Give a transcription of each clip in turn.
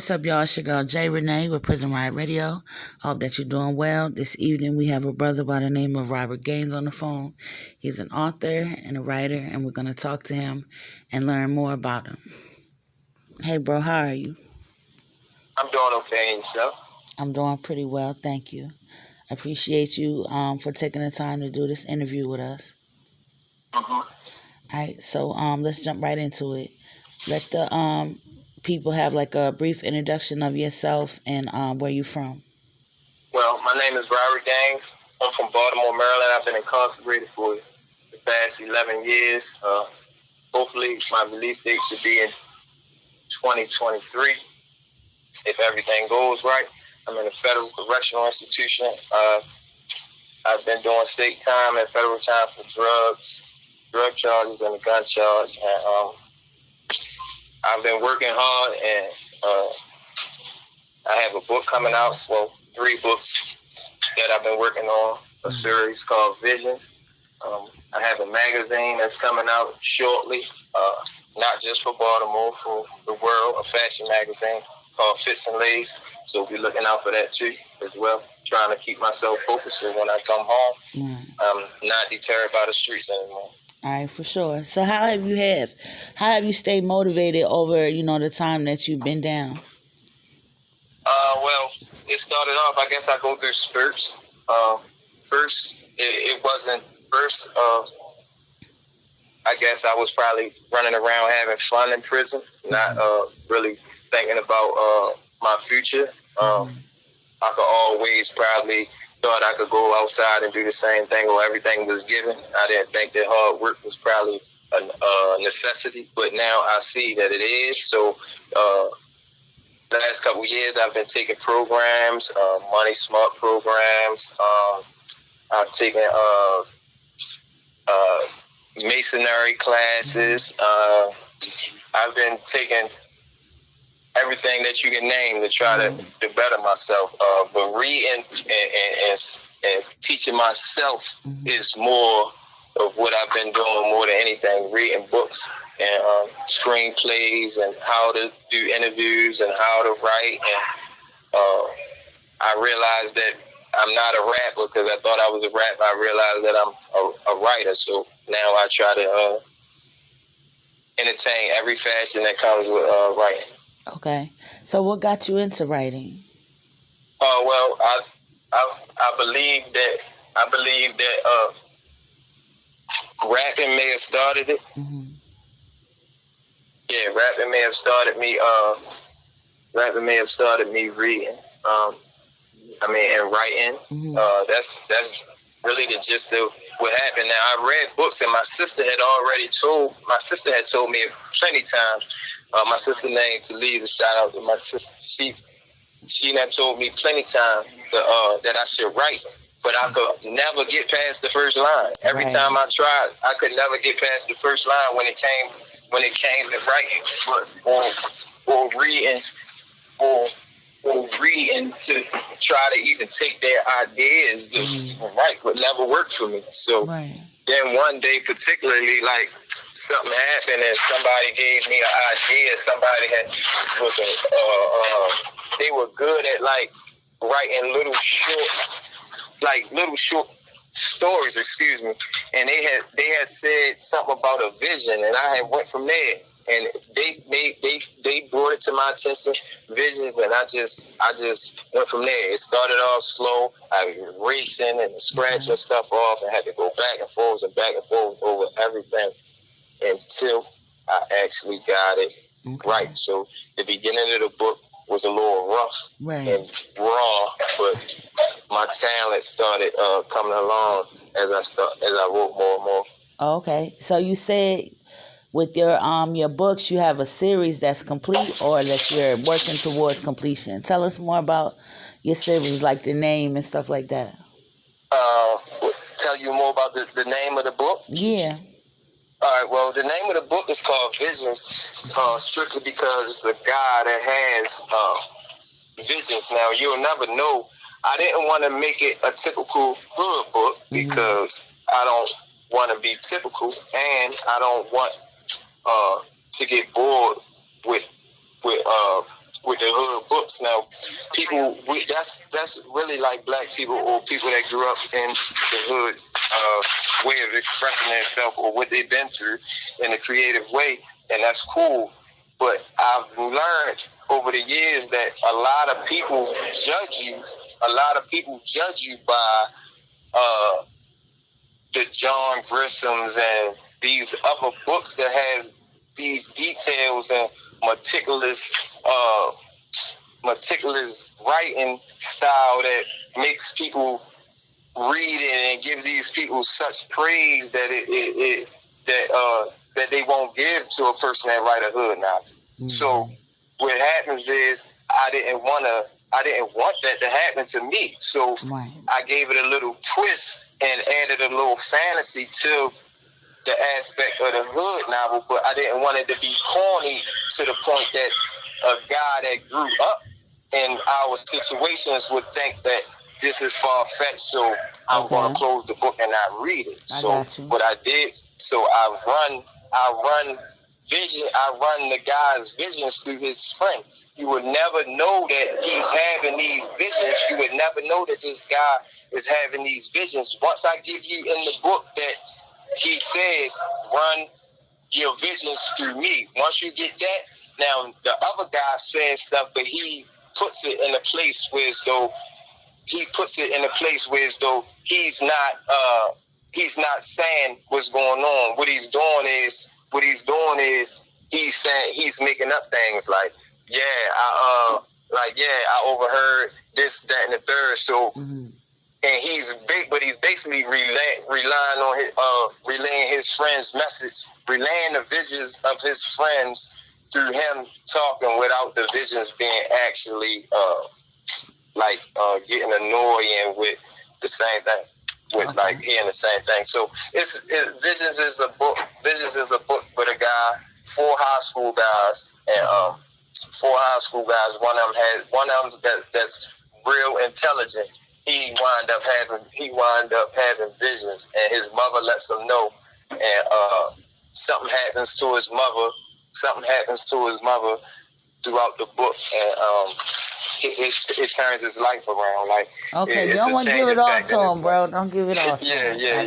What's up, y'all? It's your girl, J. Renee with Prison Riot Radio. I hope that you're doing well. This evening, we have a brother by the name of Robert Gaines on the phone. He's an author and a writer, and we're going to talk to him and learn more about him. Hey, bro, how are you? I'm doing okay, and yourself? I'm doing pretty well, thank you. I appreciate you for taking the time to do this interview with us. Mm-hmm. All right, so let's jump right into it. Let the people have like a brief introduction of yourself and where you from. Well, my name is Robert Gaines. I'm from Baltimore, Maryland. I've been incarcerated for the past 11 years. Hopefully, my release date should be in 2023, if everything goes right. I'm in a federal correctional institution. I've been doing state time and federal time for drug charges, and a gun charge. And I've been working hard, and I have a book coming out. Well, 3 books that I've been working on, a series called Visions. I have a magazine that's coming out shortly, not just for Baltimore, for the world, a fashion magazine called Fits and Lays. So we'll be looking out for that too, as well. Trying to keep myself focused so when I come home, I'm not deterred by the streets anymore. All right, for sure. So how have you stayed motivated over, the time that you've been down? Well, it started off, I guess I go through spurts. First, it wasn't first. I guess I was probably running around having fun in prison, not really thinking about my future. I could always probably thought I could go outside and do the same thing, or everything was given. I didn't think that hard work was probably a necessity, but now I see that it is. So the last couple of years, I've been taking programs, Money Smart programs. I've taken masonry classes. I've been taking everything that you can name to try to better myself. But reading and teaching myself is more of what I've been doing more than anything. Reading books and screenplays and how to do interviews and how to write. And I realized that I'm not a rapper because I thought I was a rapper. I realized that I'm a writer. So now I try to entertain every fashion that comes with writing. Okay. So what got you into writing? Well, I believe that rapping may have started it. Yeah, rapping may have started me. Rapping may have started me reading. And writing. That's really the gist of what happened. Now, I read books, and my sister had told me plenty times. My sister named Talisa, shout out to my sister. She had told me plenty times that I should write, but I could never get past the first line. Every time I tried, I could never get past the first line when it came to writing, or reading to try to even take their ideas to write would never work for me. So then one day particularly, like, something happened and somebody gave me an idea. Somebody they were good at like writing little short stories, and they had said something about a vision, and I had went from there. And they brought it to my attention, visions, and I just went from there. It started off slow. I was racing and scratching stuff off, and had to go back and forth over everything until I actually got it right. So the beginning of the book was a little rough and raw, but my talent started coming along as I wrote more and more. Okay, so you said with your books, you have a series that's complete, or that you're working towards completion. Tell us more about your series, like the name and stuff like that. Tell you more about the name of the book? Yeah. All right, well, the name of the book is called Visions, strictly because it's a guy that has visions. Now, you'll never know. I didn't want to make it a typical hood book because I don't want to be typical, and I don't want to get bored with with the hood books. Now, people that's really like black people or people that grew up in the hood way of expressing themselves or what they've been through in a creative way, and that's cool. But I've learned over the years that a lot of people judge you. A lot of people judge you by the John Grishams and these other books that has these details and meticulous writing style that makes people read it and give these people such praise that that they won't give to a person that write a hood novel. Mm-hmm. So what happens is I didn't want that to happen to me. So I gave it a little twist and added a little fantasy to the aspect of the hood novel, but I didn't want it to be corny to the point that a guy that grew up in our situations would think that this is far-fetched, so I'm going to close the book and not read it. So what I did, I run the guy's visions through his friend. You would never know that he's having these visions. You would never know that this guy is having these visions. Once I give you in the book that he says, run your visions through me. Once you get that, now the other guy says stuff, but he puts it in a place where as though he's not saying what's going on. What he's doing is he's saying, he's making up things like, I overheard this, that, and the third. So, and he's basically relying on relaying his friend's message, relaying the visions of his friends through him talking without the visions being actually getting annoying with the same thing, with like hearing the same thing. So Visions is a book. Visions is a book with a guy, four high school guys, and One of them that's real intelligent. He wind up having visions, and his mother lets him know. And something happens to his mother. Throughout the book, and it turns his life around. Like, okay, you don't want to give it all to him, bro. Don't give it all to him. Yeah.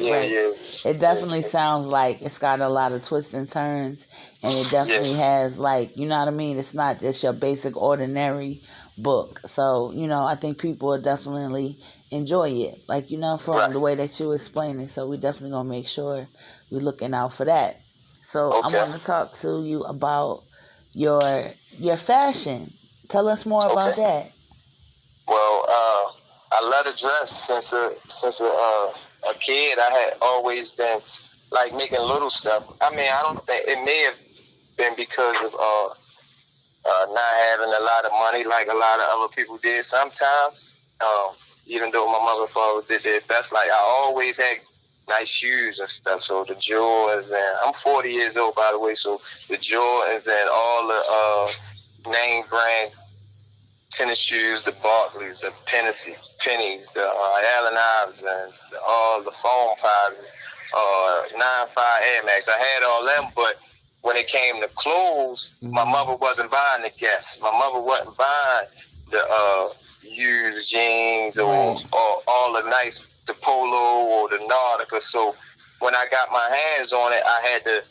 It definitely sounds like it's got a lot of twists and turns, and it definitely has, like, you know what I mean? It's not just your basic ordinary book. So, I think people will definitely enjoy it, like, from the way that you explain it. So we definitely going to make sure we're looking out for that. So I want to talk to you about your fashion. Tell us more about that. Well, I love to dress since a kid. I had always been like making little stuff. I mean, I don't think it may have been because of not having a lot of money like a lot of other people did sometimes. Even though my mother and father did their best, like I always had nice shoes and stuff. So the Jordans, and I'm 40 years old, by the way. So the Jordans and all the name brand tennis shoes, the Barclays, the Pennies, the Allen Iversons, all the foam posits, 9.5 Air Max. I had all them, but when it came to clothes, my mother wasn't buying the Guess. My mother wasn't buying the used jeans or all the nice, the Polo or the Nautica. So when I got my hands on it, I had to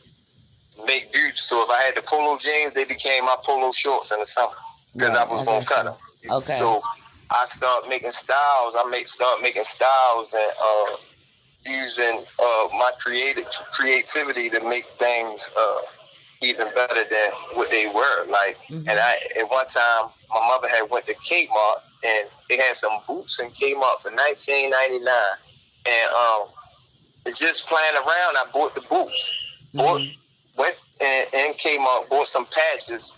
make do. So if I had the Polo jeans, they became my Polo shorts in the summer because I was going to cut them. Okay. So I started making styles. Start making styles and using my creativity to make things even better than what they were. Like, and at one time, my mother had went to Kmart, and they had some boots in Kmart for $19.99. And just playing around, I bought the boots. Went and Kmart, bought some patches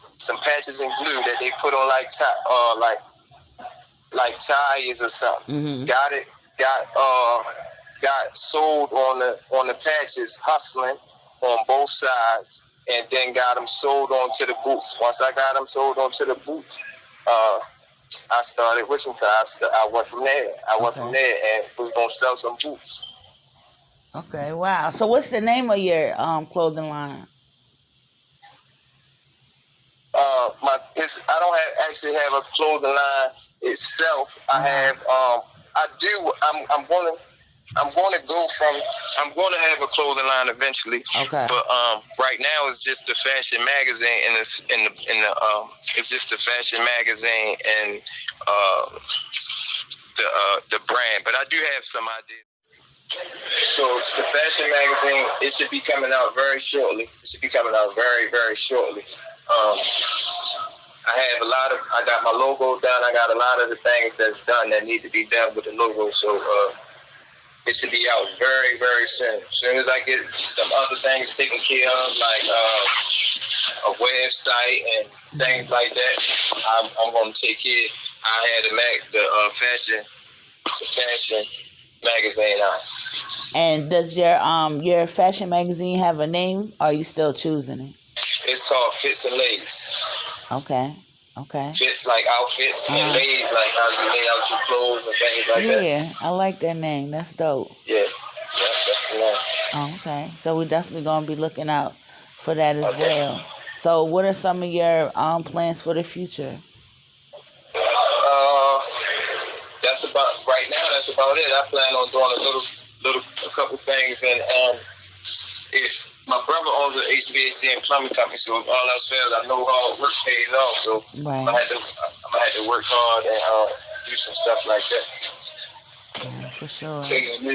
and glue that they put on like tires or something. Got sold on the patches, hustling on both sides, and then got them sold onto the boots. Once I got them sold onto the boots, I started with them. I went from there. And was gonna sell some boots. Okay, wow. So what's the name of your clothing line? I don't actually have a clothing line itself. I have I'm going to have a clothing line eventually. Okay. But right now it's just the fashion magazine and it's just the fashion magazine and the brand. But I do have some ideas. So it's the fashion magazine. It should be coming out very shortly. It should be coming out very, very shortly. I got my logo done. I got a lot of the things that's done that need to be done with the logo. So it should be out very, very soon. As soon as I get some other things taken care of, like a website and things like that, I'm going to take care. I had the fashion magazine out. And does your fashion magazine have a name, or are you still choosing it? It's called Fits and Lays. Okay. Fits like outfits and lays like how you lay out your clothes and things like that. Yeah, I like that name. That's dope. Yeah, that's the name. Oh, okay. So we're definitely going to be looking out for that as well. So what are some of your plans for the future? That's about it. I plan on doing a couple things, and if my brother owns an HVAC and plumbing company, so if all else fails, I know hard work pays off. So right. I'm gonna have to work hard and do some stuff like that. Yeah, for sure. Yeah.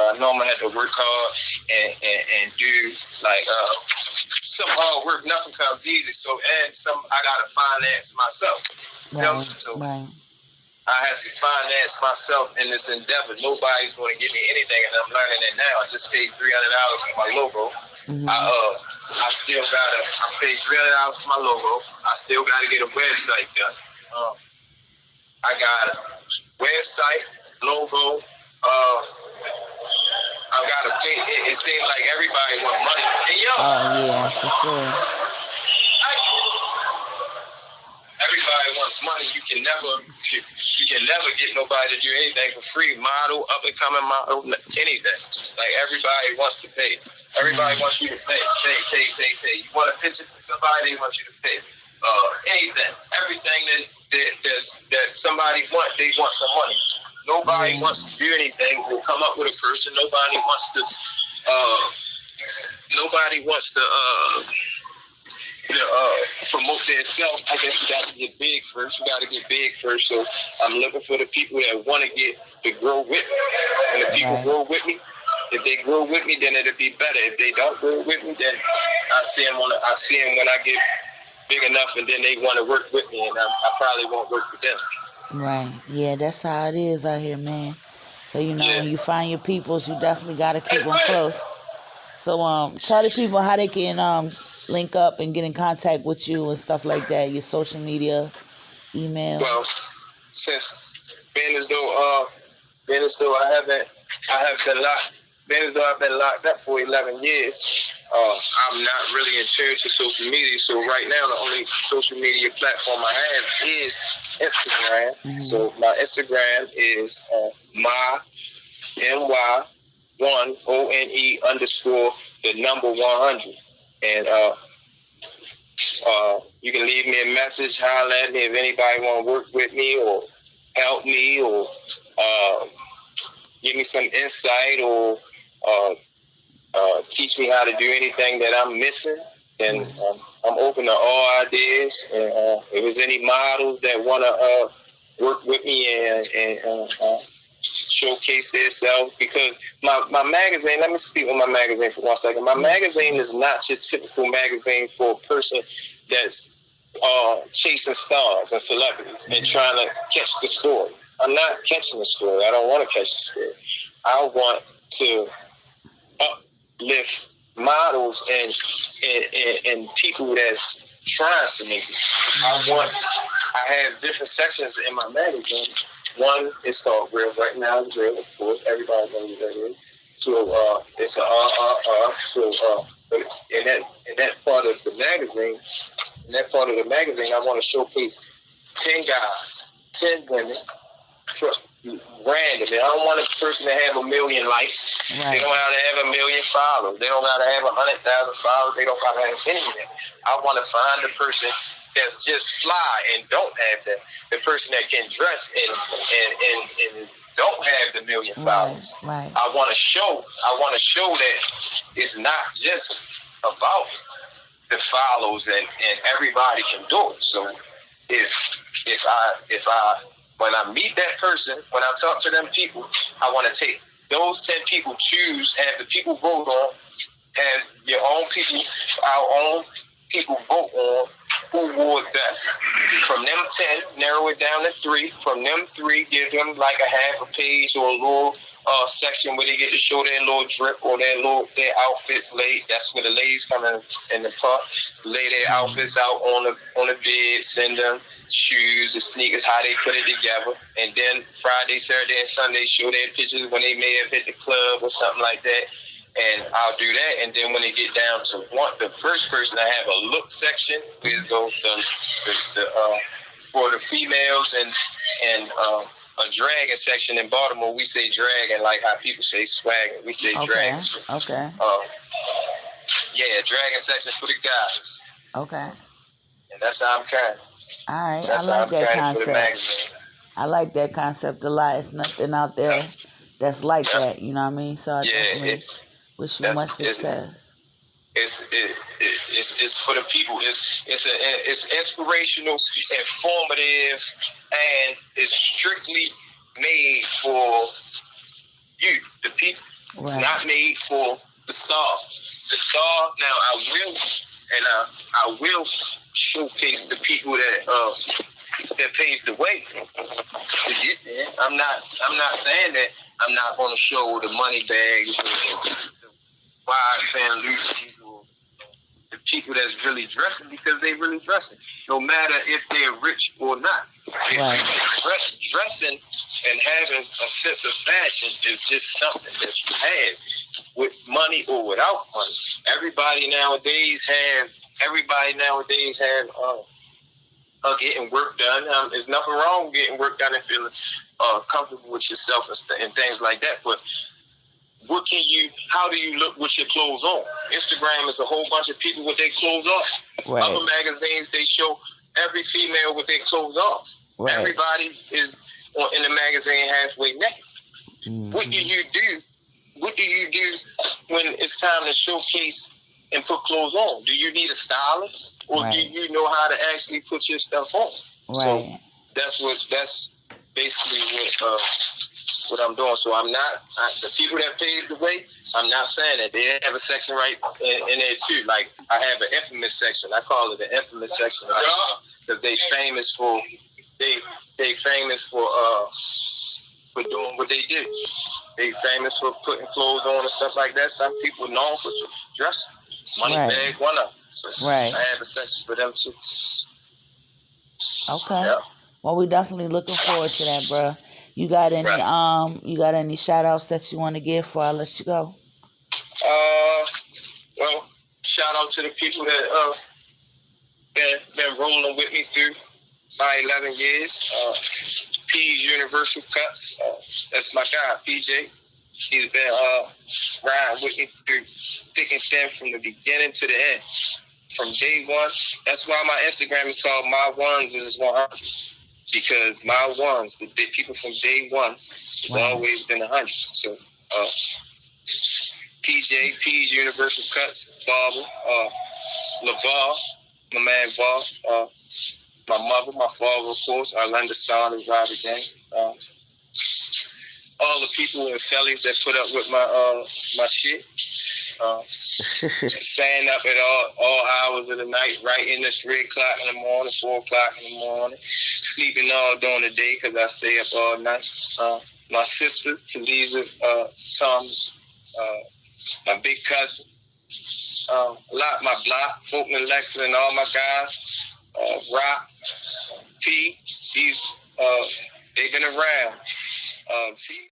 I know I'm gonna have to work hard and do like some hard work. Nothing comes easy. So I gotta finance myself. Right. So right. I have to finance myself in this endeavor. Nobody's going to give me anything, and I'm learning it now. I just paid $300 for my logo. Mm-hmm. I paid $300 for my logo. I still got to get a website done. I got a website, logo. I got to pay. It seems like everybody wants money. Hey, yo. Oh yeah, for sure. Everybody wants money. You can never get nobody to do anything for free. Model, up and coming model, anything. Like everybody wants to pay. Everybody wants you to pay. You want a picture from somebody, they want you to pay. Anything, everything that somebody wants, they want some money. Nobody wants to do anything. We'll come up with a person. Nobody wants to promote themselves. I guess we got to get big first. So I'm looking for the people that want to grow with me. And the people grow with me. If they grow with me, then it'll be better. If they don't grow with me, then I see them when I get big enough, and then they want to work with me, and I probably won't work with them. Right. Yeah, that's how it is out here, man. So when you find your peoples, you definitely got to keep them close. So tell the people how they can link up and get in contact with you and stuff like that. Your social media, email. Well, since being as though I've been locked up for 11 years. I'm not really in tune to social media. So right now, the only social media platform I have is Instagram. Mm-hmm. So my Instagram is my1one__100. And you can leave me a message, holler at me if anybody want to work with me or help me or give me some insight or teach me how to do anything that I'm missing. And I'm open to all ideas. And if there's any models that want to work with me and showcase themselves, because my magazine, let me speak on my magazine for 1 second. My magazine is not your typical magazine for a person that's chasing stars and celebrities and trying to catch the story. I'm not catching the story. I don't want to catch the story. I want to uplift models and people that's trying to make it. I have different sections in my magazine. One is called Real. Right now it's Real, of course. Everybody knows what that is. So it's an So in that part of the magazine, I want to showcase 10 guys, 10 women, randomly. I don't want a person to have a million likes. Right. They don't have to have a million followers. They don't got to have 100,000 followers. They don't got to have any of that. I want to find the person that's just fly and don't have that. The person that can dress and don't have the million followers. Right. I want to show that it's not just about the follows and everybody can do it. So if I when I meet that person, when I talk to them people, I want to take those 10 people, have the people vote on, have your own people, our own people vote on who wore it best. From them 10, narrow it down to 3. From them 3, give them like a half a page or a little section where they get to show their little drip or their outfits laid. That's where the ladies come in the park, lay their outfits out on the bed, send them shoes, the sneakers, how they put it together, and then Friday, Saturday, and Sunday show their pictures when they may have hit the club or something like that. And I'll do that, and then when they get down to the first person, I have a look section with for the females and a dragging section. In Baltimore, we say dragging like how people say swagging. We say dragging. Okay. Yeah, dragging section for the guys. Okay. And that's how I'm carrying. All right, That's I how like that I'm concept. for the magazine. I like that concept a lot. It's nothing out there that's like that. You know what I mean? So I definitely wish you much success. It's for the people. It's inspirational, informative, and it's strictly made for you, the people. Right. It's not made for the star. The star. Now I will showcase the people that paved the way to get there. I'm not saying that I'm not going to show the money bags or the wide fan Lucy's or the people that's really dressing, because they really dressing, no matter if they're rich or not. Right. Dressing and having a sense of fashion is just something that you have with money or without money. Everybody nowadays have getting work done. There's nothing wrong with getting work done and feeling comfortable with yourself and things like that. But how do you look with your clothes on? Instagram is a whole bunch of people with their clothes off. Right. Other magazines, they show every female with their clothes off. Right. Everybody is in the magazine halfway naked. Mm-hmm. What do you do when it's time to showcase and put clothes on? Do you need a stylist, or do you know how to actually put your stuff on? Right. So that's basically what I'm doing. So the people that paved the way, I'm not saying that. They have a section right in there too. Like I have an infamous section. I call it the infamous section because they famous for doing what they did. They famous for putting clothes on and stuff like that. Some people known for dressing. Money bag, one of them. So I have a section for them too. Okay. Yeah. Well, we definitely looking forward to that, bro. You got any shout outs that you want to give before I let you go? Well, shout out to the people that been rolling with me through my 11 years. P's Universal Cuts. That's my guy, PJ. He's been riding with me through thick and thin from the beginning to the end. From day one. That's why my Instagram is called My Ones is 100. Because my ones, the people from day one, has always been 100. So, P's Universal Cuts, Barber, LaVar, my man Var, my mother, my father, of course, Arlinda Son and Robert Gang. All the people in Sellies that put up with my shit. Staying up at all hours of the night, right in the 3 o'clock in the morning, 4 o'clock in the morning, sleeping all during the day because I stay up all night. My sister, Talisa Thomas, my big cousin, my block, Fulton and Lexington, and all my guys, Rock, P, they've been around. P,